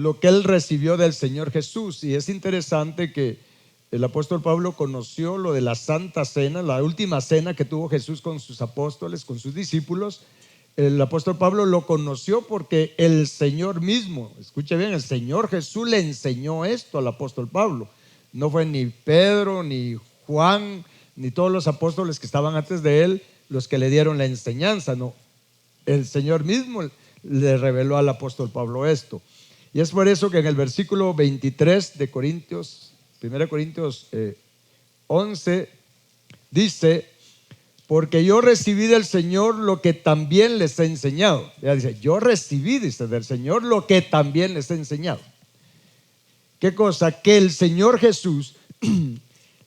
lo que él recibió del Señor Jesús. Y es interesante que el apóstol Pablo conoció lo de la Santa Cena, la última cena que tuvo Jesús con sus apóstoles, con sus discípulos. El apóstol Pablo lo conoció porque el Señor mismo, escuche bien, el Señor Jesús le enseñó esto al apóstol Pablo. No fue ni Pedro, ni Juan, ni todos los apóstoles que estaban antes de él los que le dieron la enseñanza, no. El Señor mismo le reveló al apóstol Pablo esto. Y es por eso que en el versículo 23 de Corintios, 1 Corintios 11, dice: porque yo recibí del Señor lo que también les he enseñado. Ya dice, yo recibí, dice, del Señor lo que también les he enseñado. ¿Qué cosa? Que el Señor Jesús,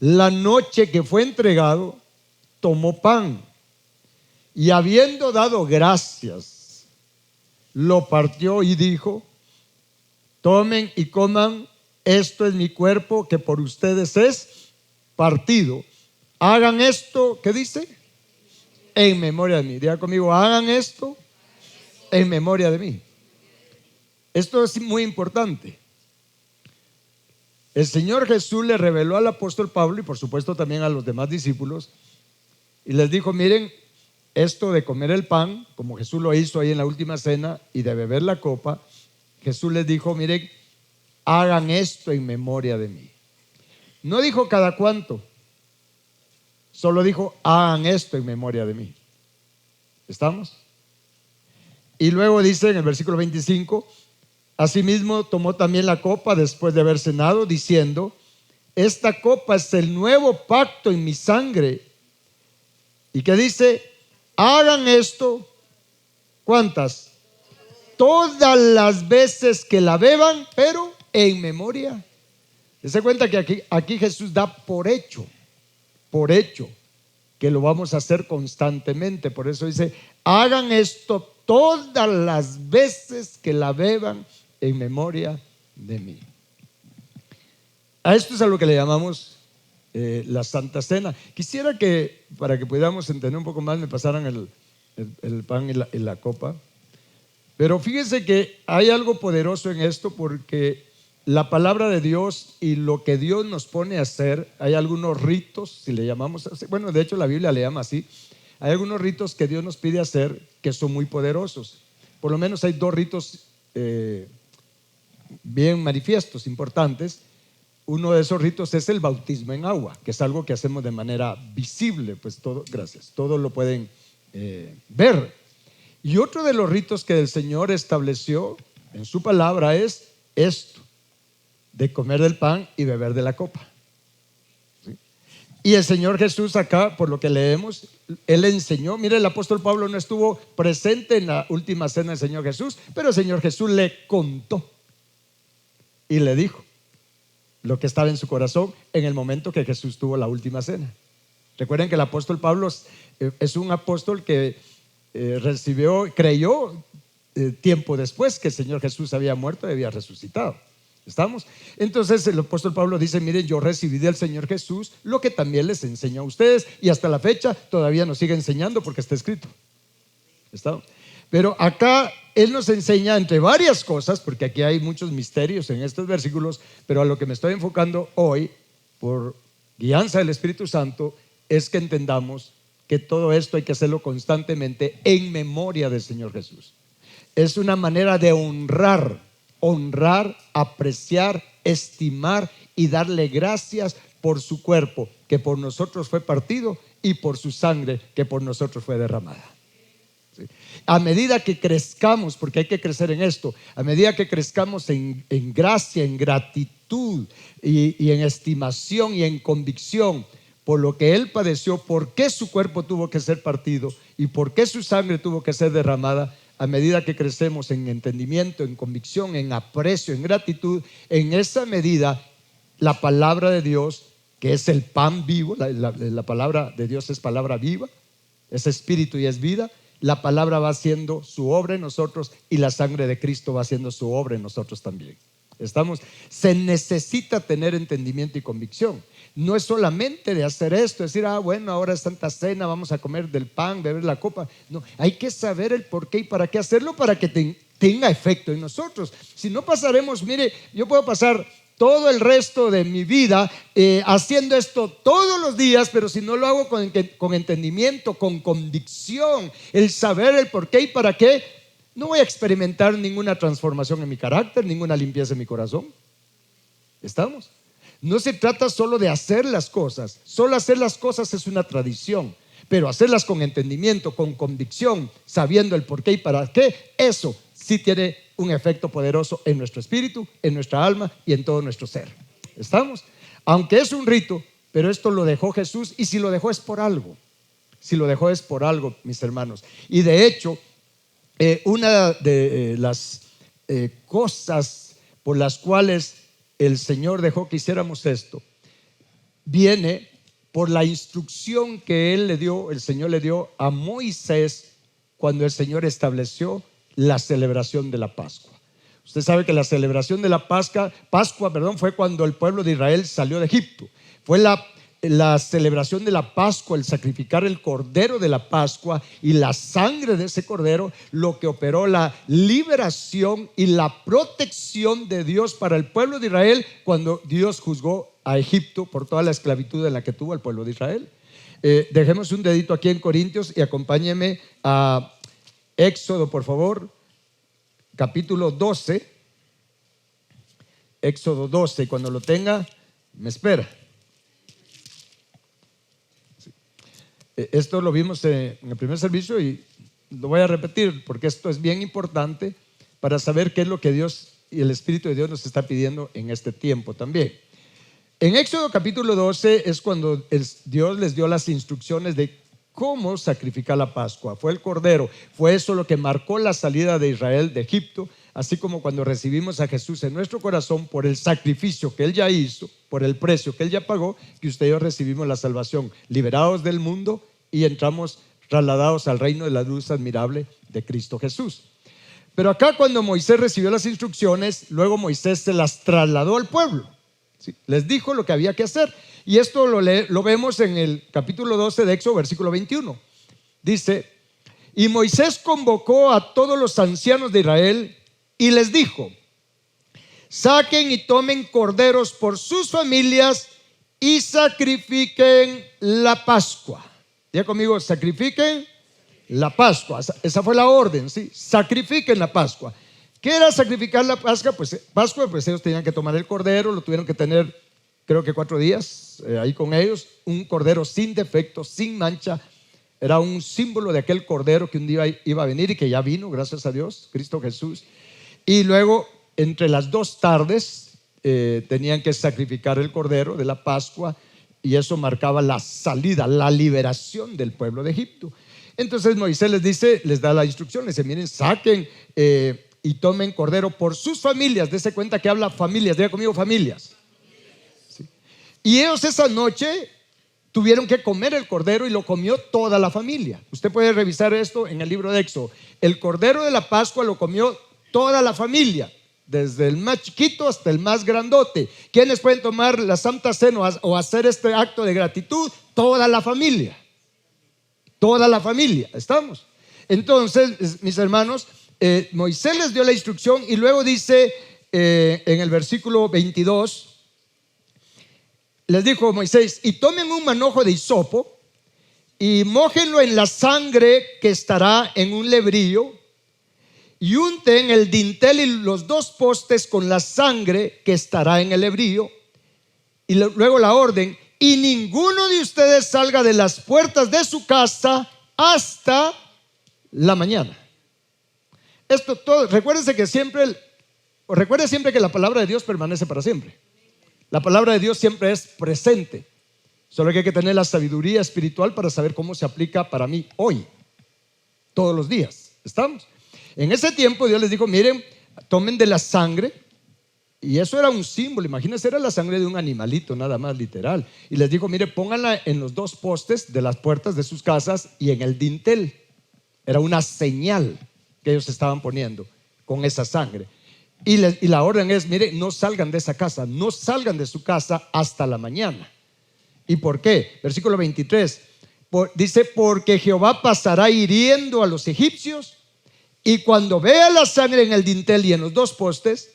la noche que fue entregado, tomó pan y habiendo dado gracias, lo partió y dijo: tomen y coman, esto es mi cuerpo que por ustedes es partido. Hagan esto, ¿qué dice? En memoria de mí. Diga conmigo, hagan esto en memoria de mí. Esto es muy importante. El Señor Jesús le reveló al apóstol Pablo y por supuesto también a los demás discípulos y les dijo: miren, esto de comer el pan, como Jesús lo hizo ahí en la última cena, y de beber la copa, Jesús les dijo: miren, hagan esto en memoria de mí. No dijo cada cuánto, solo dijo: hagan esto en memoria de mí. ¿Estamos? Y luego dice en el versículo 25: asimismo tomó también la copa después de haber cenado, diciendo: esta copa es el nuevo pacto en mi sangre. ¿Y qué dice? Hagan esto, ¿cuántas? Todas las veces que la beban, pero en memoria. Se cuenta que aquí Jesús da por hecho que lo vamos a hacer constantemente. Por eso dice: hagan esto todas las veces que la beban en memoria de mí. A esto es a lo que le llamamos la Santa Cena. Quisiera que, para que podamos entender un poco más, me pasaran el pan y la copa. Pero fíjense que hay algo poderoso en esto, porque la palabra de Dios y lo que Dios nos pone a hacer, hay algunos ritos, si le llamamos así, bueno, de hecho la Biblia le llama así. Hay algunos ritos que Dios nos pide hacer que son muy poderosos. Por lo menos hay dos ritos bien manifiestos, importantes. Uno de esos ritos es el bautismo en agua, que es algo que hacemos de manera visible, pues todo, gracias, todos lo pueden ver. Y otro de los ritos que el Señor estableció en su palabra es esto, de comer del pan y beber de la copa. ¿Sí? Y el Señor Jesús acá, por lo que leemos, Él enseñó. Mire, el apóstol Pablo no estuvo presente en la última cena del Señor Jesús, pero el Señor Jesús le contó y le dijo lo que estaba en su corazón en el momento que Jesús tuvo la última cena. Recuerden que el apóstol Pablo es un apóstol que creyó tiempo después que el Señor Jesús había muerto y había resucitado. ¿Estamos? Entonces el apóstol Pablo dice: miren, yo recibí del Señor Jesús lo que también les enseñó a ustedes, y hasta la fecha todavía nos sigue enseñando porque está escrito. ¿Estamos? Pero acá Él nos enseña entre varias cosas, porque aquí hay muchos misterios en estos versículos, pero a lo que me estoy enfocando hoy, por guianza del Espíritu Santo, es que entendamos que todo esto hay que hacerlo constantemente en memoria del Señor Jesús. Es una manera de honrar, apreciar, estimar y darle gracias por su cuerpo que por nosotros fue partido y por su sangre que por nosotros fue derramada. ¿Sí? A medida que crezcamos, porque hay que crecer en esto, a medida que crezcamos en gracia, en gratitud y en estimación y en convicción por lo que Él padeció, por qué su cuerpo tuvo que ser partido y por qué su sangre tuvo que ser derramada, a medida que crecemos en entendimiento, en convicción, en aprecio, en gratitud, en esa medida la palabra de Dios, que es el pan vivo, la palabra de Dios es palabra viva, es espíritu y es vida. La palabra va haciendo su obra en nosotros y la sangre de Cristo va haciendo su obra en nosotros también. ¿Estamos? Se necesita tener entendimiento y convicción. No es solamente de hacer esto, decir: bueno, ahora es Santa Cena, vamos a comer del pan, beber la copa. No, hay que saber el por qué y para qué hacerlo, para que tenga efecto en nosotros. Si no pasaremos, mire, yo puedo pasar todo el resto de mi vida haciendo esto todos los días, pero si no lo hago con entendimiento, con convicción, el saber el por qué y para qué, no voy a experimentar ninguna transformación en mi carácter, ninguna limpieza en mi corazón. ¿Estamos? No se trata solo de hacer las cosas. Solo hacer las cosas es una tradición, pero hacerlas con entendimiento, con convicción, sabiendo el por qué y para qué, eso sí tiene un efecto poderoso en nuestro espíritu, en nuestra alma y en todo nuestro ser. ¿Estamos? Aunque es un rito, pero esto lo dejó Jesús, y si lo dejó es por algo. Si lo dejó es por algo, mis hermanos. Y de hecho, una de las cosas por las cuales el Señor dejó que hiciéramos esto viene por la instrucción que el Señor le dio a Moisés cuando el Señor estableció la celebración de la Pascua. Usted sabe que la celebración de la Pascua, fue cuando el pueblo de Israel salió de Egipto. Fue la celebración de la Pascua, el sacrificar el cordero de la Pascua y la sangre de ese cordero, lo que operó la liberación y la protección de Dios para el pueblo de Israel cuando Dios juzgó a Egipto por toda la esclavitud en la que tuvo el pueblo de Israel. Dejemos un dedito aquí en Corintios y acompáñeme a Éxodo, por favor, capítulo 12. Éxodo 12, cuando lo tenga, me espera. Esto lo vimos en el primer servicio y lo voy a repetir porque esto es bien importante para saber qué es lo que Dios y el Espíritu de Dios nos está pidiendo en este tiempo también. En Éxodo capítulo 12 es cuando Dios les dio las instrucciones de cómo sacrificar la Pascua. Fue el cordero, fue eso lo que marcó la salida de Israel de Egipto, así como cuando recibimos a Jesús en nuestro corazón por el sacrificio que Él ya hizo, por el precio que Él ya pagó, que usted y yo recibimos la salvación, liberados del mundo y entramos trasladados al reino de la luz admirable de Cristo Jesús. Pero acá cuando Moisés recibió las instrucciones, luego Moisés se las trasladó al pueblo. ¿Sí? Les dijo lo que había que hacer. Y esto lo vemos en el capítulo 12 de Éxodo, versículo 21. Dice: y Moisés convocó a todos los ancianos de Israel y les dijo: saquen y tomen corderos por sus familias y sacrifiquen la Pascua. Diga conmigo: sacrifiquen la Pascua. Esa fue la orden, ¿sí? Sacrifiquen la Pascua. ¿Qué era sacrificar la Pascua? Pues ellos tenían que tomar el cordero, lo tuvieron que tener, creo que 4 días ahí con ellos. Un cordero sin defecto, sin mancha. Era un símbolo de aquel cordero que un día iba a venir y que ya vino, gracias a Dios, Cristo Jesús. Y luego, entre las 2 tardes, tenían que sacrificar el cordero de la Pascua, y eso marcaba la salida, la liberación del pueblo de Egipto. Entonces Moisés les da la instrucción, les dice: miren, saquen y tomen cordero por sus familias. Dese cuenta que habla familias, diga conmigo familias. ¿Sí? Y ellos esa noche tuvieron que comer el cordero y lo comió toda la familia. Usted puede revisar esto en el libro de Éxodo. El cordero de la Pascua lo comió toda la familia, desde el más chiquito hasta el más grandote. ¿Quiénes pueden tomar la Santa Cena o hacer este acto de gratitud? Toda la familia. Toda la familia, ¿estamos? Entonces, mis hermanos, Moisés les dio la instrucción y luego dice en el versículo 22, les dijo Moisés: y tomen un manojo de hisopo y mójenlo en la sangre que estará en un lebrillo, y unten el dintel y los 2 postes con la sangre que estará en el lebrillo. Y luego la orden: y ninguno de ustedes salga de las puertas de su casa hasta la mañana. Esto todo, recuerde siempre que la palabra de Dios permanece para siempre. La palabra de Dios siempre es presente. Solo que hay que tener la sabiduría espiritual para saber cómo se aplica para mí hoy, todos los días. ¿Estamos? En ese tiempo Dios les dijo: miren, tomen de la sangre. Y eso era un símbolo, imagínense, era la sangre de un animalito, nada más, literal. Y les dijo: mire, pónganla en los 2 postes de las puertas de sus casas y en el dintel. Era una señal que ellos estaban poniendo con esa sangre. Y la orden es: mire, no salgan de esa casa, no salgan de su casa hasta la mañana. ¿Y por qué? Versículo 23 dice: porque Jehová pasará hiriendo a los egipcios Y cuando vea la sangre en el dintel y en los dos postes,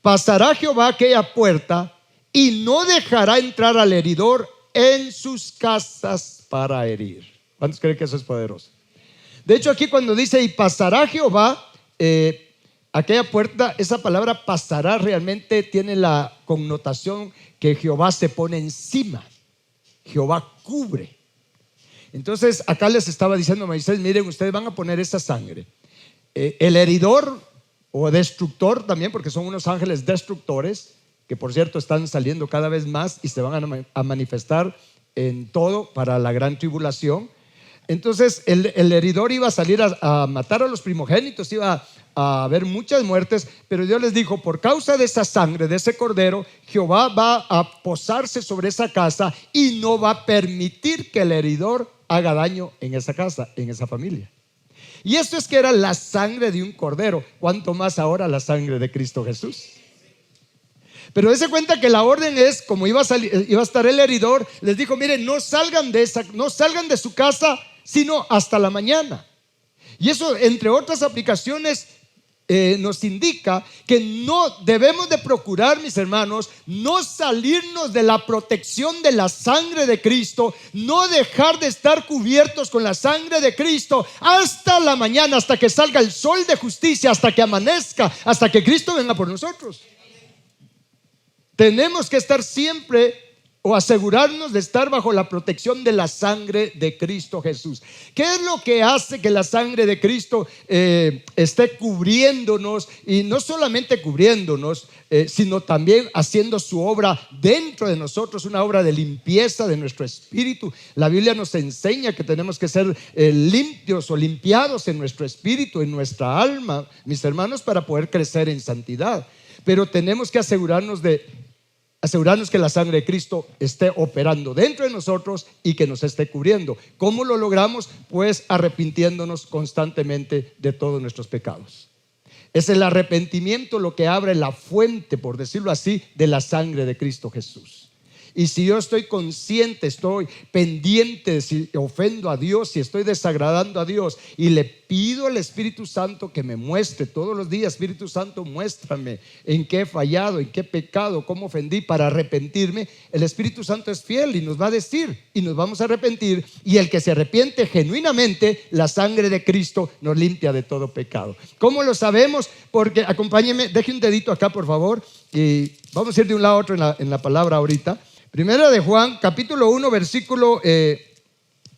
pasará Jehová aquella puerta y no dejará entrar al heridor en sus casas para herir. ¿Cuántos creen que eso es poderoso? De hecho, aquí cuando dice y pasará Jehová, aquella puerta, esa palabra pasará realmente tiene la connotación que Jehová se pone encima. Jehová cubre. Entonces acá les estaba diciendo a Moisés: miren, ustedes van a poner esa sangre. El heridor o destructor también, porque son unos ángeles destructores, que por cierto están saliendo cada vez más y se van a manifestar en todo para la gran tribulación. Entonces el heridor iba a salir a matar a los primogénitos, iba a haber muchas muertes, pero Dios les dijo: por causa de esa sangre, de ese cordero, Jehová va a posarse sobre esa casa y no va a permitir que el heridor haga daño en esa casa, en esa familia. Y esto es que era la sangre de un cordero, cuanto más ahora la sangre de Cristo Jesús. Pero dése cuenta que la orden es, como iba a estar el heridor, les dijo: miren, no salgan de su casa sino hasta la mañana. Y eso, entre otras aplicaciones, nos indica que no debemos de procurar, mis hermanos, no salirnos de la protección de la sangre de Cristo, no dejar de estar cubiertos con la sangre de Cristo hasta la mañana, hasta que salga el sol de justicia, hasta que amanezca, hasta que Cristo venga por nosotros. Tenemos que estar siempre o asegurarnos de estar bajo la protección de la sangre de Cristo Jesús. ¿Qué es lo que hace que la sangre de Cristo esté cubriéndonos? Y no solamente cubriéndonos, sino también haciendo su obra dentro de nosotros, una obra de limpieza de nuestro espíritu. La Biblia nos enseña que tenemos que ser limpios o limpiados en nuestro espíritu, en nuestra alma, mis hermanos, para poder crecer en santidad. Pero tenemos que asegurarnos que la sangre de Cristo esté operando dentro de nosotros y que nos esté cubriendo. ¿Cómo lo logramos? Pues arrepintiéndonos constantemente de todos nuestros pecados. Es el arrepentimiento lo que abre la fuente, por decirlo así, de la sangre de Cristo Jesús. Y si yo estoy consciente, estoy pendiente, si ofendo a Dios, si estoy desagradando a Dios, y le pido al Espíritu Santo que me muestre todos los días: Espíritu Santo, muéstrame en qué he fallado, en qué pecado, cómo ofendí, para arrepentirme. El Espíritu Santo es fiel y nos va a decir, y nos vamos a arrepentir. Y el que se arrepiente genuinamente, la sangre de Cristo nos limpia de todo pecado. ¿Cómo lo sabemos? Porque, acompáñenme, deje un dedito acá, por favor, y vamos a ir de un lado a otro en la palabra ahorita. Primera de Juan, capítulo 1, versículo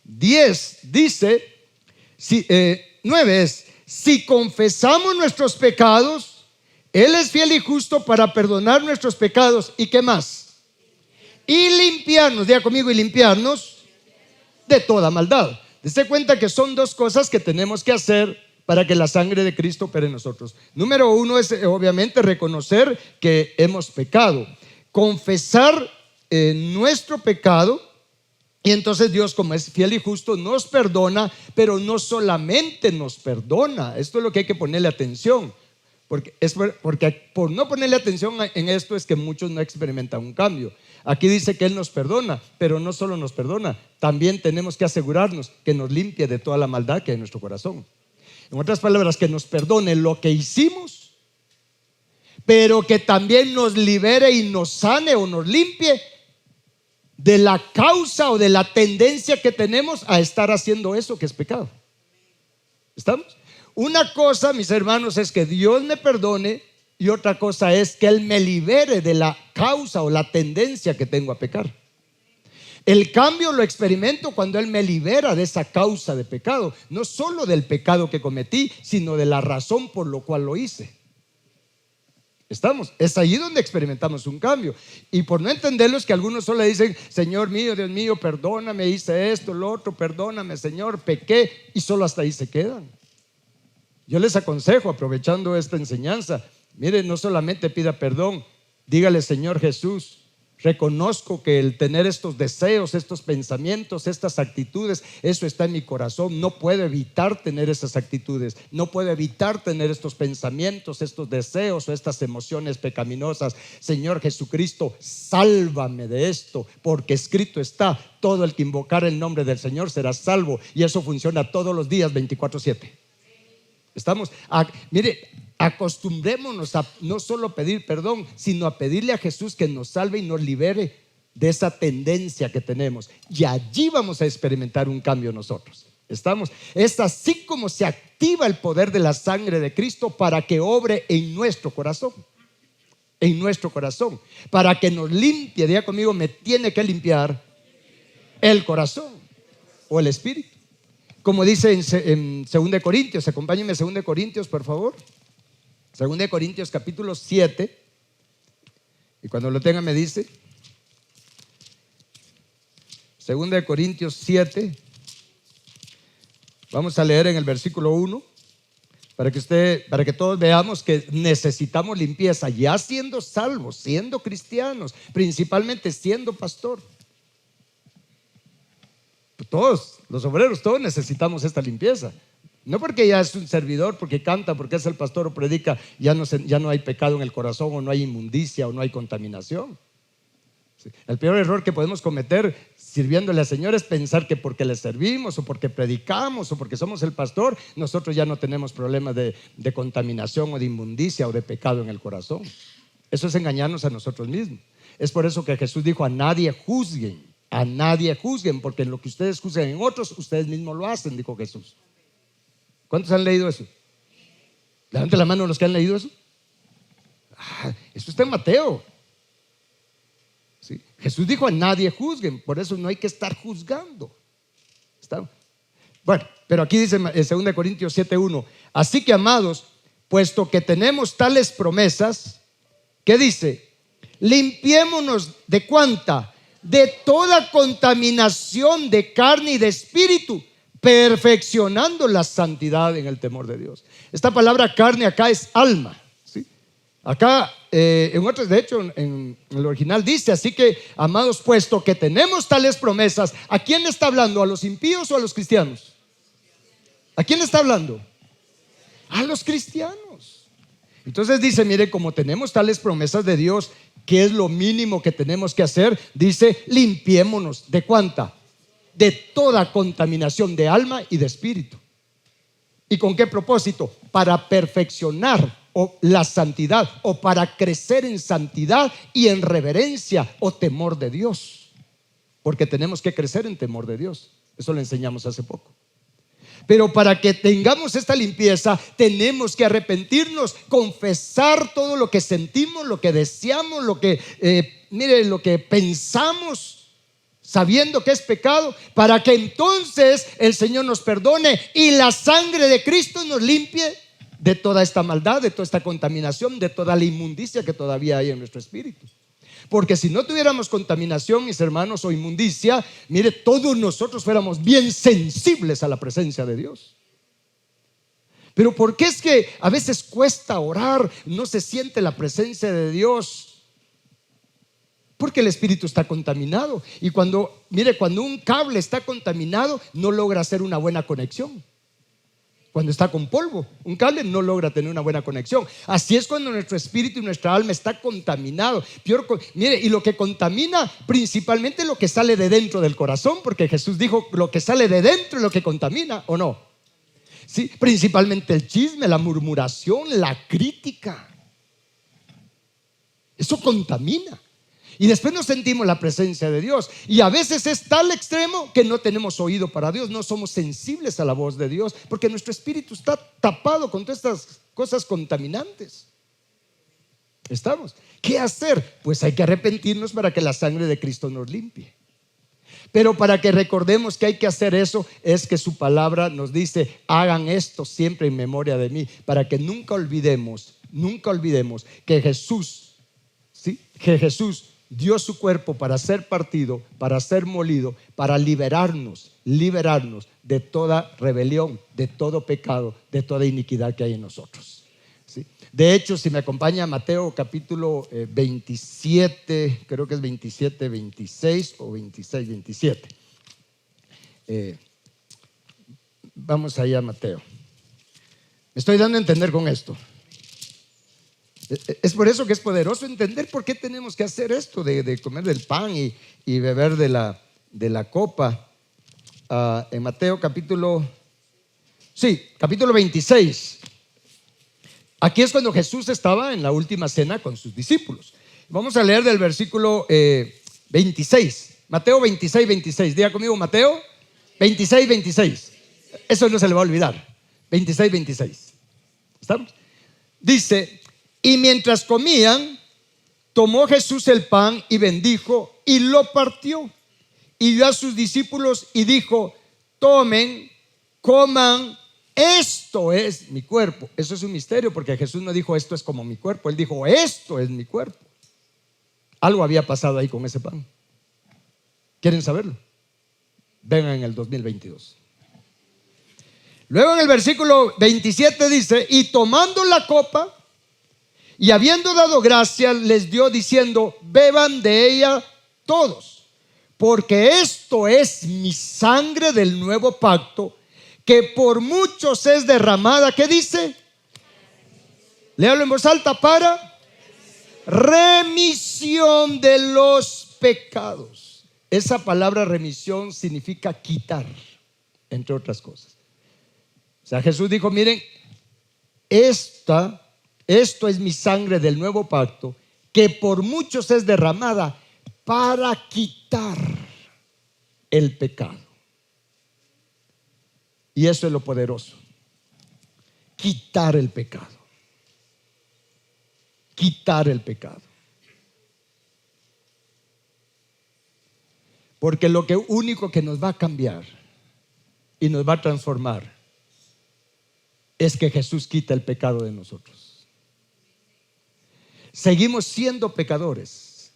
10, dice, 9 es: si confesamos nuestros pecados, Él es fiel y justo para perdonar nuestros pecados. ¿Y qué más? Y limpiarnos, diga conmigo, y limpiarnos de toda maldad. Dese cuenta que son dos cosas que tenemos que hacer para que la sangre de Cristo opere en nosotros. Número uno es obviamente reconocer que hemos pecado, confesar nuestro pecado, y entonces Dios, como es fiel y justo, nos perdona. Pero no solamente nos perdona, esto es lo que hay que ponerle atención, porque por no ponerle atención en esto es que muchos no experimentan un cambio. Aquí dice que Él nos perdona, pero no solo nos perdona, también tenemos que asegurarnos que nos limpie de toda la maldad que hay en nuestro corazón. En otras palabras, que nos perdone lo que hicimos, pero que también nos libere y nos sane o nos limpie de la causa o de la tendencia que tenemos a estar haciendo eso que es pecado. ¿Estamos? Una cosa, mis hermanos, es que Dios me perdone, y otra cosa es que Él me libere de la causa o la tendencia que tengo a pecar. El cambio lo experimento cuando Él me libera de esa causa de pecado, no solo del pecado que cometí, sino de la razón por la cual lo hice. ¿Estamos? Es ahí donde experimentamos un cambio. Y por no entenderlo es que algunos solo le dicen: Señor mío, Dios mío, perdóname, hice esto, lo otro, perdóname, Señor, pequé, y solo hasta ahí se quedan. Yo les aconsejo, aprovechando esta enseñanza, miren, no solamente pida perdón, dígale: Señor Jesús, reconozco que el tener estos deseos, estos pensamientos, estas actitudes, eso está en mi corazón. No puedo evitar tener esas actitudes, no puedo evitar tener estos pensamientos, estos deseos o estas emociones pecaminosas. Señor Jesucristo, sálvame de esto, porque escrito está: todo el que invocar el nombre del Señor será salvo. Y eso funciona todos los días, 24/7. Mire, acostumbrémonos a no solo pedir perdón, sino a pedirle a Jesús que nos salve y nos libere de esa tendencia que tenemos. Y allí vamos a experimentar un cambio nosotros. Es así como se activa el poder de la sangre de Cristo para que obre en nuestro corazón. En nuestro corazón. Para que nos limpie. Diga conmigo, me tiene que limpiar el corazón o el espíritu. Como dice en 2 Corintios, acompáñenme a 2 Corintios, por favor. 2 Corintios capítulo 7. Y cuando lo tenga me dice. 2 Corintios 7. Vamos a leer en el versículo 1 para que todos veamos que necesitamos limpieza, ya siendo salvos, siendo cristianos, principalmente siendo pastor. Todos, los obreros, todos necesitamos esta limpieza. No porque ya es un servidor, porque canta, porque es el pastor o predica, ya no hay pecado en el corazón, o no hay inmundicia, o no hay contaminación. Sí. El peor error que podemos cometer sirviéndole al Señor es pensar que porque le servimos, o porque predicamos, o porque somos el pastor, nosotros ya no tenemos problemas de contaminación, o de inmundicia, o de pecado en el corazón. Eso es engañarnos a nosotros mismos. Es por eso que Jesús dijo: a nadie juzguen. A nadie juzguen, porque en lo que ustedes juzgan en otros, ustedes mismos lo hacen, dijo Jesús. ¿Cuántos han leído eso? Levanten la mano los que han leído eso. Eso está en Mateo. ¿Sí? Jesús dijo: a nadie juzguen. Por eso no hay que estar juzgando. Bueno, pero aquí dice en 2 Corintios 7:1: así que, amados, puesto que tenemos tales promesas, ¿qué dice? Limpiémonos de ¿cuánta? De toda contaminación de carne y de espíritu, perfeccionando la santidad en el temor de Dios. Esta palabra carne acá es alma, ¿sí? Acá en otros, de hecho en el original dice: así que, amados, puesto que tenemos tales promesas. ¿A quién le está hablando? ¿A los impíos o a los cristianos? ¿A quién le está hablando? A los cristianos. Entonces dice: mire, como tenemos tales promesas de Dios, ¿qué es lo mínimo que tenemos que hacer? Dice: limpiémonos de ¿cuánta? De toda contaminación de alma y de espíritu. ¿Y con qué propósito? Para perfeccionar la santidad, o para crecer en santidad y en reverencia o temor de Dios. Porque tenemos que crecer en temor de Dios. Eso lo enseñamos hace poco. Pero para que tengamos esta limpieza, tenemos que arrepentirnos, confesar todo lo que sentimos, lo que deseamos, lo que pensamos, sabiendo que es pecado, para que entonces el Señor nos perdone y la sangre de Cristo nos limpie de toda esta maldad, de toda esta contaminación, de toda la inmundicia que todavía hay en nuestro espíritu. Porque si no tuviéramos contaminación, mis hermanos, o inmundicia, mire, todos nosotros fuéramos bien sensibles a la presencia de Dios. Pero ¿por qué es que a veces cuesta orar? No se siente la presencia de Dios. Porque el espíritu está contaminado. Y cuando un cable está contaminado, no logra hacer una buena conexión. Cuando está con polvo, un cable no logra tener una buena conexión. Así es cuando nuestro espíritu y nuestra alma está contaminado. Y lo que contamina principalmente es lo que sale de dentro del corazón, porque Jesús dijo: lo que sale de dentro es lo que contamina, ¿o no? Sí, principalmente el chisme, la murmuración, la crítica. Eso contamina. Y después nos sentimos la presencia de Dios. Y a veces es tal extremo que no tenemos oído para Dios. No somos sensibles a la voz de Dios, porque nuestro espíritu está tapado con todas estas cosas contaminantes. ¿Qué hacer? Pues hay que arrepentirnos para que la sangre de Cristo nos limpie. Pero para que recordemos que hay que hacer eso, es que su palabra nos dice: hagan esto siempre en memoria de mí. Para que nunca olvidemos que Jesús dio su cuerpo para ser partido, para ser molido, para liberarnos de toda rebelión, de todo pecado, de toda iniquidad que hay en nosotros. ¿Sí? De hecho, si me acompaña a Mateo capítulo 27, creo que es 27, 26 o 26, 27. Vamos allá a Mateo. Me estoy dando a entender con esto. Es por eso que es poderoso entender por qué tenemos que hacer esto de comer del pan y beber de la copa. En Mateo capítulo 26. Aquí es cuando Jesús estaba en la última cena con sus discípulos. Vamos a leer del versículo 26. Mateo 26, 26. Diga conmigo, Mateo 26, 26. Eso no se le va a olvidar. 26, 26. ¿Estamos? Dice: y mientras comían, tomó Jesús el pan y bendijo y lo partió y dio a sus discípulos y dijo: tomen, coman, esto es mi cuerpo. Eso es un misterio, porque Jesús no dijo esto es como mi cuerpo. Él dijo esto es mi cuerpo. Algo había pasado ahí con ese pan. ¿Quieren saberlo? Vengan en el 2022. Luego en el versículo 27 dice: y tomando la copa y habiendo dado gracias, les dio diciendo: beban de ella todos, porque esto es mi sangre del nuevo pacto, que por muchos es derramada. ¿Qué dice? Léalo en voz alta. Para remisión de los pecados. Esa palabra remisión significa quitar, entre otras cosas. O sea, Jesús dijo: miren, esto es mi sangre del nuevo pacto, que por muchos es derramada para quitar el pecado. Y eso es lo poderoso: quitar el pecado. Quitar el pecado. Porque lo único que nos va a cambiar y nos va a transformar es que Jesús quita el pecado de nosotros. Seguimos siendo pecadores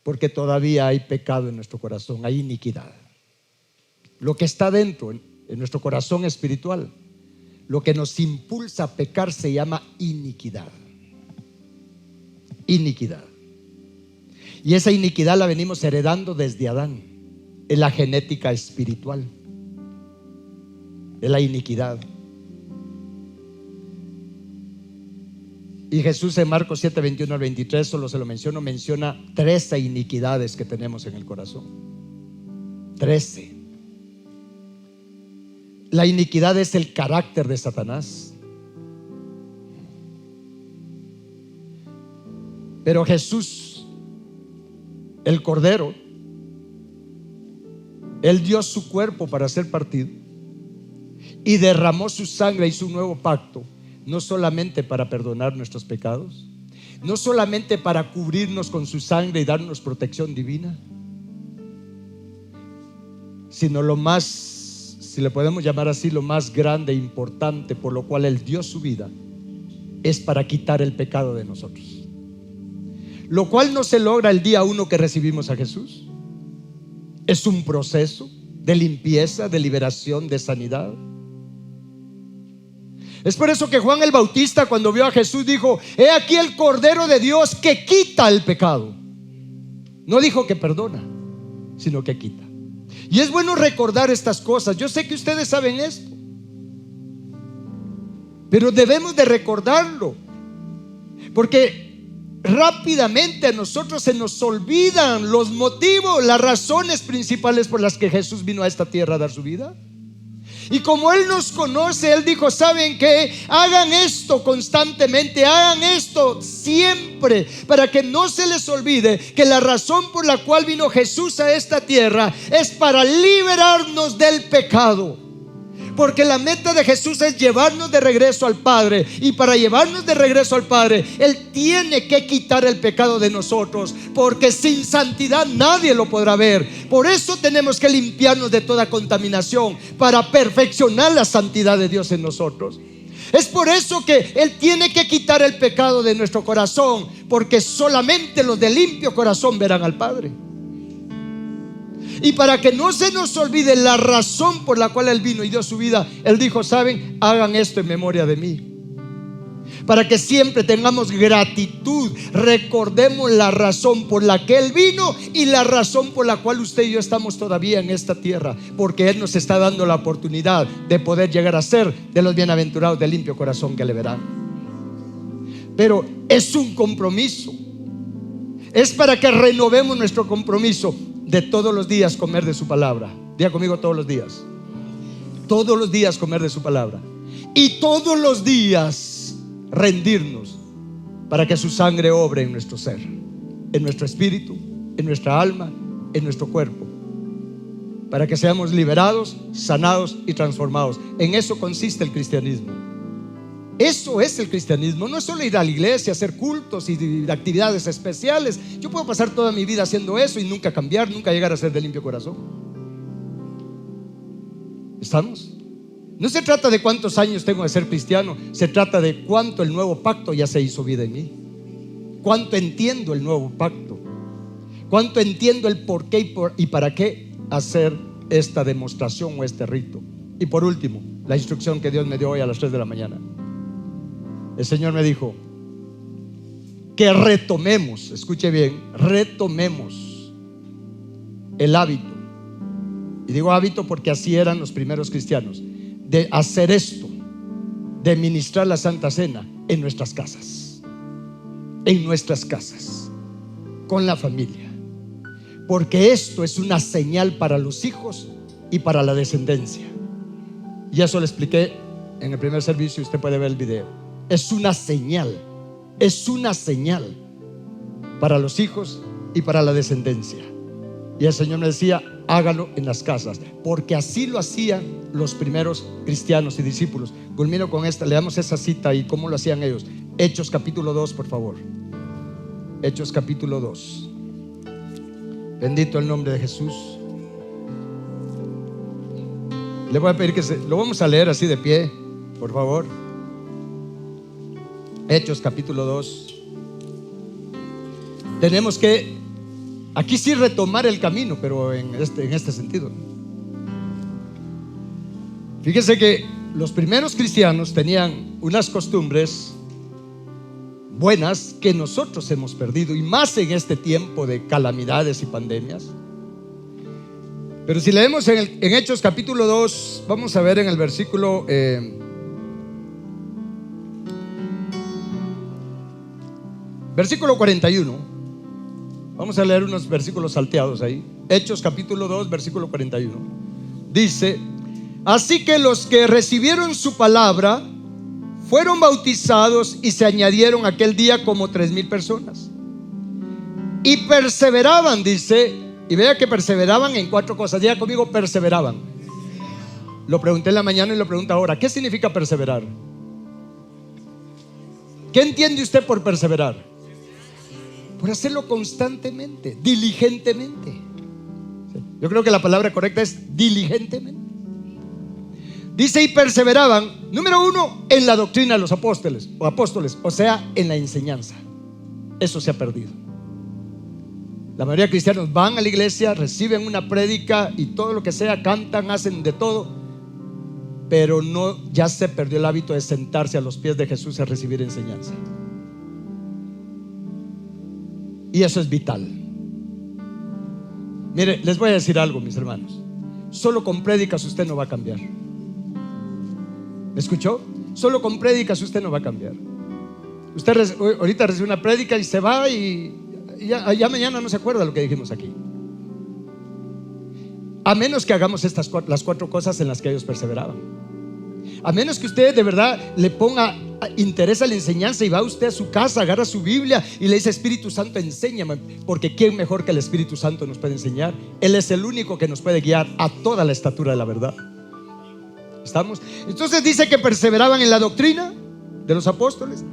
porque todavía hay pecado en nuestro corazón, hay iniquidad. Lo que está dentro en nuestro corazón espiritual, lo que nos impulsa a pecar, se llama iniquidad. Iniquidad. Y esa iniquidad la venimos heredando desde Adán. Es la genética espiritual. Es la iniquidad. Y Jesús en Marcos 7, 21 al 23, solo se lo menciono, menciona 13 iniquidades que tenemos en el corazón. 13. La iniquidad es el carácter de Satanás. Pero Jesús, el Cordero, Él dio su cuerpo para ser partido y derramó su sangre y su nuevo pacto, no solamente para perdonar nuestros pecados, no solamente para cubrirnos con su sangre y darnos protección divina, sino lo más, si le podemos llamar así, lo más grande e importante por lo cual Él dio su vida, es para quitar el pecado de nosotros. Lo cual no se logra el día uno que recibimos a Jesús. Es un proceso de limpieza, de liberación, de sanidad. Es por eso que Juan el Bautista, cuando vio a Jesús, dijo: he aquí el Cordero de Dios que quita el pecado. No dijo que perdona, sino que quita. Y es bueno recordar estas cosas. Yo sé que ustedes saben esto, pero debemos de recordarlo, porque rápidamente a nosotros se nos olvidan los motivos, las razones principales por las que Jesús vino a esta tierra a dar su vida. Y como Él nos conoce, Él dijo: ¿saben qué? Hagan esto constantemente, hagan esto siempre, para que no se les olvide que la razón por la cual vino Jesús a esta tierra es para liberarnos del pecado. Porque la meta de Jesús es llevarnos de regreso al Padre. Y para llevarnos de regreso al Padre, Él tiene que quitar el pecado de nosotros, porque sin santidad nadie lo podrá ver. Por eso tenemos que limpiarnos de toda contaminación, para perfeccionar la santidad de Dios en nosotros. Es por eso que Él tiene que quitar el pecado de nuestro corazón, porque solamente los de limpio corazón verán al Padre. Y para que no se nos olvide la razón por la cual Él vino y dio su vida, Él dijo: ¿saben? Hagan esto en memoria de mí. Para que siempre tengamos gratitud, recordemos la razón por la que Él vino y la razón por la cual usted y yo estamos todavía en esta tierra, porque Él nos está dando la oportunidad de poder llegar a ser de los bienaventurados de limpio corazón que le verán. Pero es un compromiso. Es para que renovemos nuestro compromiso de todos los días comer de su palabra. Diga conmigo: todos los días. Todos los días comer de su palabra. Y todos los días rendirnos para que su sangre obre en nuestro ser, en nuestro espíritu, en nuestra alma, en nuestro cuerpo, para que seamos liberados, sanados y transformados. En eso consiste el cristianismo. Eso es el cristianismo. No es solo ir a la iglesia, hacer cultos y actividades especiales. Yo puedo pasar toda mi vida haciendo eso y nunca cambiar, nunca llegar a ser de limpio corazón. ¿Estamos? No se trata de cuántos años tengo de ser cristiano, se trata de cuánto el nuevo pacto ya se hizo vida en mí, cuánto entiendo el nuevo pacto, cuánto entiendo el por qué y para qué hacer esta demostración o este rito. Y por último, la instrucción que Dios me dio hoy a las 3 de la mañana. El Señor me dijo que retomemos, escuche bien, retomemos el hábito. Y digo hábito porque así eran los primeros cristianos, de hacer esto, de ministrar la Santa Cena en nuestras casas, con la familia, porque esto es una señal para los hijos y para la descendencia. Y eso lo expliqué en el primer servicio, usted puede ver el video. Es una señal para los hijos y para la descendencia. Y el Señor me decía, hágalo en las casas, porque así lo hacían los primeros cristianos y discípulos. Culmino con esta, leamos esa cita y cómo lo hacían ellos. Hechos capítulo 2, por favor. Hechos capítulo 2. Bendito el nombre de Jesús. Le voy a pedir que lo vamos a leer así de pie, por favor. Hechos capítulo 2. Tenemos que aquí sí retomar el camino, pero en este sentido. Fíjese que los primeros cristianos tenían unas costumbres buenas que nosotros hemos perdido, y más en este tiempo de calamidades y pandemias. Pero si leemos en Hechos capítulo 2, vamos a ver en el versículo versículo 41. Vamos a leer unos versículos salteados ahí. Hechos capítulo 2, versículo 41. Dice: así que los que recibieron su palabra fueron bautizados y se añadieron aquel día como 3,000 personas. Y perseveraban, dice, y vea que perseveraban en 4 cosas. Diga conmigo, perseveraban. Lo pregunté en la mañana y lo pregunto ahora. ¿Qué significa perseverar? ¿Qué entiende usted por perseverar? Por hacerlo constantemente, diligentemente. Yo creo que la palabra correcta es diligentemente. Dice, y perseveraban, número 1, en la doctrina de los apóstoles, o sea, en la enseñanza. Eso se ha perdido. La mayoría de cristianos van a la iglesia, reciben una prédica y todo lo que sea, cantan, hacen de todo, pero no, ya se perdió el hábito de sentarse a los pies de Jesús a recibir enseñanza. Y eso es vital. Mire, les voy a decir algo, mis hermanos. Solo con prédicas usted no va a cambiar. ¿Me escuchó? Solo con prédicas usted no va a cambiar. Usted ahorita recibe una prédica y se va y ya mañana no se acuerda lo que dijimos aquí. A menos que hagamos las 4 cosas en las que ellos perseveraban. A menos que usted de verdad le ponga interés a la enseñanza y va usted a su casa, agarra su Biblia y le dice: Espíritu Santo, enséñame. Porque ¿quién mejor que el Espíritu Santo nos puede enseñar? Él es el único que nos puede guiar a toda la estatura de la verdad. ¿Estamos? Entonces dice que perseveraban en la doctrina de los apóstoles,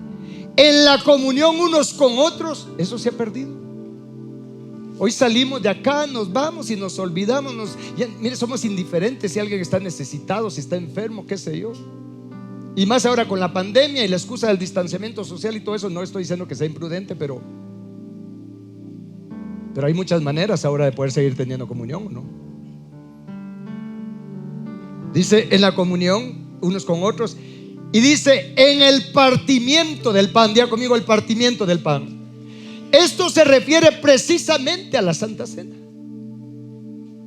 en la comunión unos con otros. Eso se ha perdido. Hoy salimos de acá, nos vamos y nos olvidamos. Mire, somos indiferentes si alguien está necesitado, si está enfermo, qué sé yo. Y más ahora con la pandemia y la excusa del distanciamiento social y todo eso. No estoy diciendo que sea imprudente, pero hay muchas maneras ahora de poder seguir teniendo comunión, ¿no? Dice en la comunión unos con otros. Y dice en el partimiento del pan. Diga conmigo, el partimiento del pan. Esto se refiere precisamente a la Santa Cena.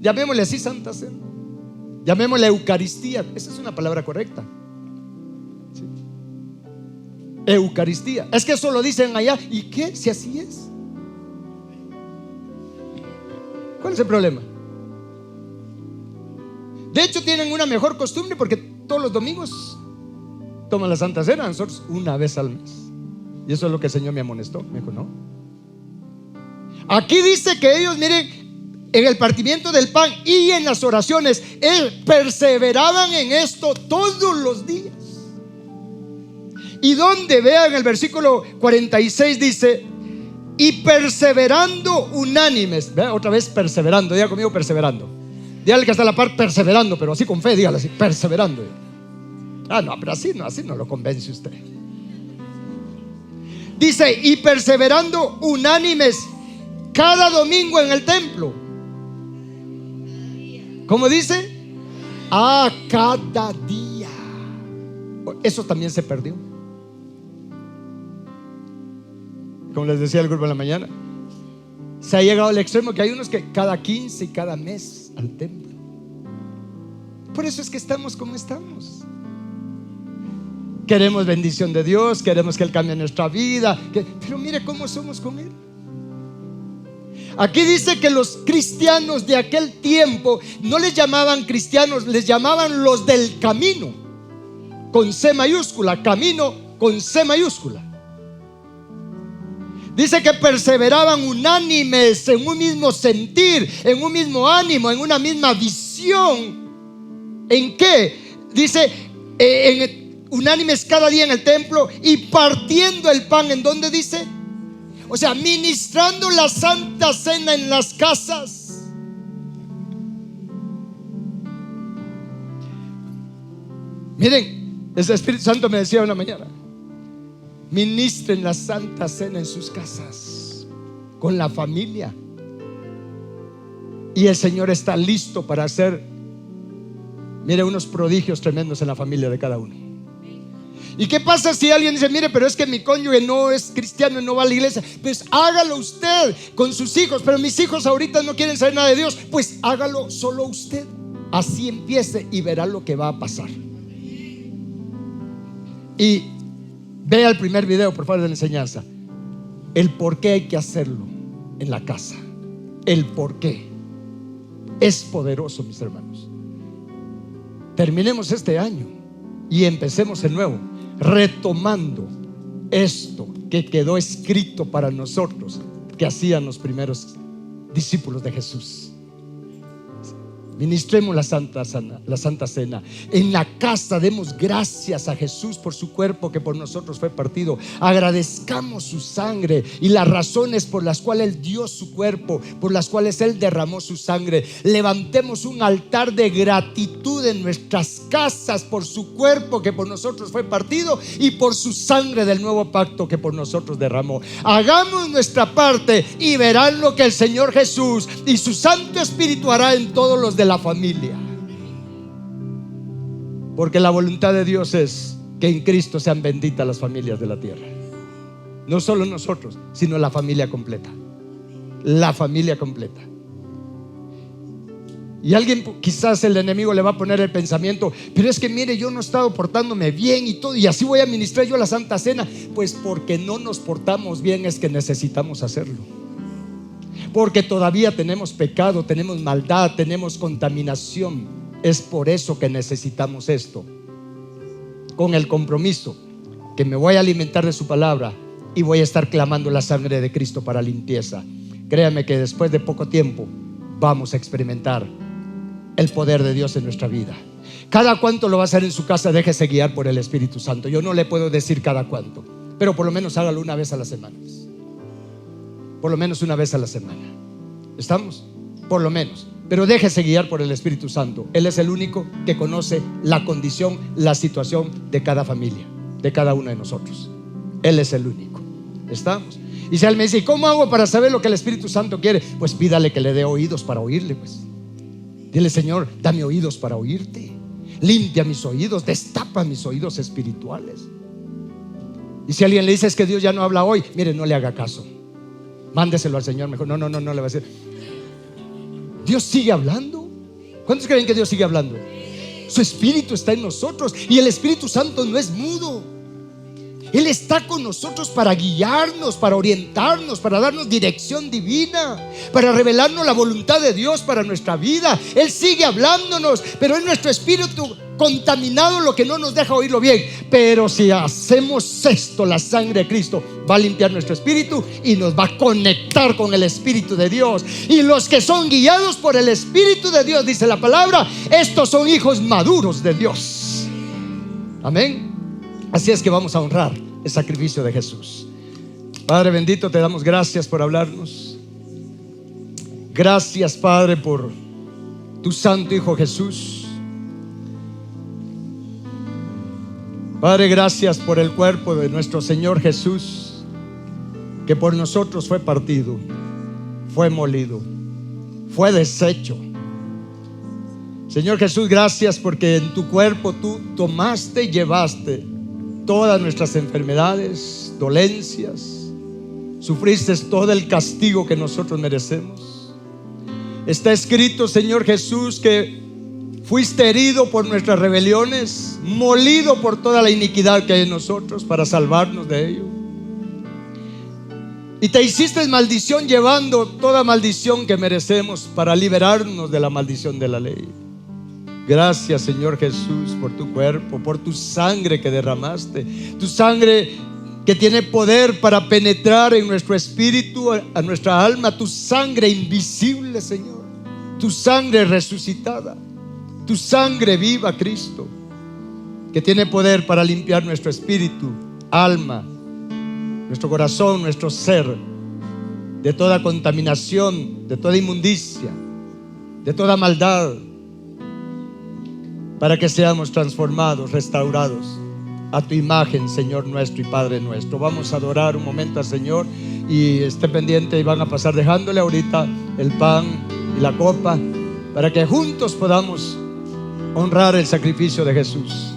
Llamémosle así, Santa Cena. Llamémosle Eucaristía. Esa es una palabra correcta. ¿Sí? Eucaristía. Es que eso lo dicen allá. ¿Y qué? Si así es. ¿Cuál es el problema? De hecho tienen una mejor costumbre, porque todos los domingos toman la Santa Cena, nosotros una vez al mes. Y eso es lo que el Señor me amonestó. Me dijo, no. Aquí dice que ellos, miren, en el partimiento del pan y en las oraciones, perseveraban en esto todos los días. Y donde vean el versículo 46 dice, y perseverando unánimes. Vea otra vez perseverando, diga conmigo perseverando. Dígale que está a la par perseverando, pero así con fe, dígale así, perseverando. Ah, no, pero así no lo convence usted. Dice, y perseverando unánimes cada domingo en el templo. ¿Cómo dice? Cada día. Eso también se perdió. Como les decía el grupo en la mañana, se ha llegado al extremo que hay unos que cada 15 y cada mes al templo. Por eso es que estamos como estamos. Queremos bendición de Dios, queremos que Él cambie nuestra vida, pero mire cómo somos con Él. Aquí dice que los cristianos de aquel tiempo no les llamaban cristianos, les llamaban los del camino, con C mayúscula, camino con C mayúscula. Dice que perseveraban unánimes en un mismo sentir, en un mismo ánimo, en una misma visión. ¿En qué? Dice, unánimes cada día en el templo y partiendo el pan. ¿En dónde dice? O sea, ministrando la Santa Cena en las casas. Miren, el Espíritu Santo me decía una mañana, ministren la Santa Cena en sus casas, con la familia. Y el Señor está listo para hacer, mire, unos prodigios tremendos en la familia de cada uno. ¿Y qué pasa si alguien dice, mire, pero es que mi cónyuge no es cristiano y no va a la iglesia? Pues hágalo usted con sus hijos. Pero mis hijos ahorita no quieren saber nada de Dios. Pues hágalo solo usted. Así empiece y verá lo que va a pasar. Y vea el primer video, por favor, de la enseñanza. El por qué hay que hacerlo en la casa. El por qué es poderoso, mis hermanos. Terminemos este año y empecemos el nuevo, retomando esto que quedó escrito para nosotros, que hacían los primeros discípulos de Jesús. Ministremos la Santa Cena. En la casa demos gracias a Jesús por su cuerpo que por nosotros fue partido. Agradezcamos su sangre y las razones por las cuales Él dio su cuerpo, por las cuales Él derramó su sangre. Levantemos un altar de gratitud en nuestras casas por su cuerpo que por nosotros fue partido y por su sangre del nuevo pacto que por nosotros derramó. Hagamos nuestra parte y verán lo que el Señor Jesús y su Santo Espíritu hará en todos los de la familia. Porque la voluntad de Dios es que en Cristo sean benditas las familias de la tierra. No solo nosotros, sino la familia completa. La familia completa. Y alguien, quizás el enemigo le va a poner el pensamiento, pero es que mire, yo no he estado portándome bien y todo, y así voy a ministrar yo la Santa Cena. Pues porque no nos portamos bien es que necesitamos hacerlo. Porque todavía tenemos pecado, tenemos maldad, tenemos contaminación. Es por eso que necesitamos esto. Con el compromiso que me voy a alimentar de su palabra y voy a estar clamando la sangre de Cristo para limpieza. Créame que después de poco tiempo vamos a experimentar el poder de Dios en nuestra vida. Cada cuánto lo va a hacer en su casa, déjese guiar por el Espíritu Santo. Yo no le puedo decir cada cuánto, pero por lo menos hágalo una vez a la semana. Por lo menos una vez a la semana. ¿Estamos? Por lo menos. Pero déjese guiar por el Espíritu Santo. Él es el único que conoce la condición, la situación de cada familia, de cada uno de nosotros. Él es el único. ¿Estamos? Y si él me dice, ¿y cómo hago para saber lo que el Espíritu Santo quiere? Pues pídale que le dé oídos para oírle, pues. Dile, Señor, dame oídos para oírte. Limpia mis oídos, destapa mis oídos espirituales. Y si alguien le dice, es que Dios ya no habla hoy, mire, no le haga caso. Mándeselo al Señor mejor. No le va a decir. Dios sigue hablando. ¿Cuántos creen que Dios sigue hablando? Su Espíritu está en nosotros y el Espíritu Santo no es mudo. Él está con nosotros para guiarnos, para orientarnos, para darnos dirección divina, para revelarnos la voluntad de Dios para nuestra vida. Él sigue hablándonos, pero es nuestro espíritu contaminado lo que no nos deja oírlo bien. Pero si hacemos esto, la sangre de Cristo va a limpiar nuestro espíritu y nos va a conectar con el Espíritu de Dios. Y los que son guiados por el Espíritu de Dios, dice la palabra, estos son hijos maduros de Dios. Amén. Así es que vamos a honrar el sacrificio de Jesús. Padre bendito, te damos gracias por hablarnos. Gracias, Padre, por tu santo Hijo Jesús. Padre, gracias por el cuerpo de nuestro Señor Jesús, que por nosotros fue partido, fue molido, fue deshecho. Señor Jesús, gracias porque en tu cuerpo tú tomaste y llevaste todas nuestras enfermedades, dolencias. Sufriste todo el castigo que nosotros merecemos. Está escrito, Señor Jesús, que fuiste herido por nuestras rebeliones, molido por toda la iniquidad que hay en nosotros, para salvarnos de ello. Y te hiciste maldición, llevando toda maldición que merecemos, para liberarnos de la maldición de la ley. Gracias, Señor Jesús, por tu cuerpo, por tu sangre que derramaste, tu sangre que tiene poder para penetrar en nuestro espíritu, a nuestra alma, tu sangre invisible, Señor, tu sangre resucitada, tu sangre viva, Cristo, que tiene poder para limpiar nuestro espíritu, alma, nuestro corazón, nuestro ser, de toda contaminación, de toda inmundicia, de toda maldad, para que seamos transformados, restaurados a tu imagen, Señor nuestro y Padre nuestro. Vamos a adorar un momento al Señor, y esté pendiente, y van a pasar dejándole ahorita el pan y la copa, para que juntos podamos honrar el sacrificio de Jesús.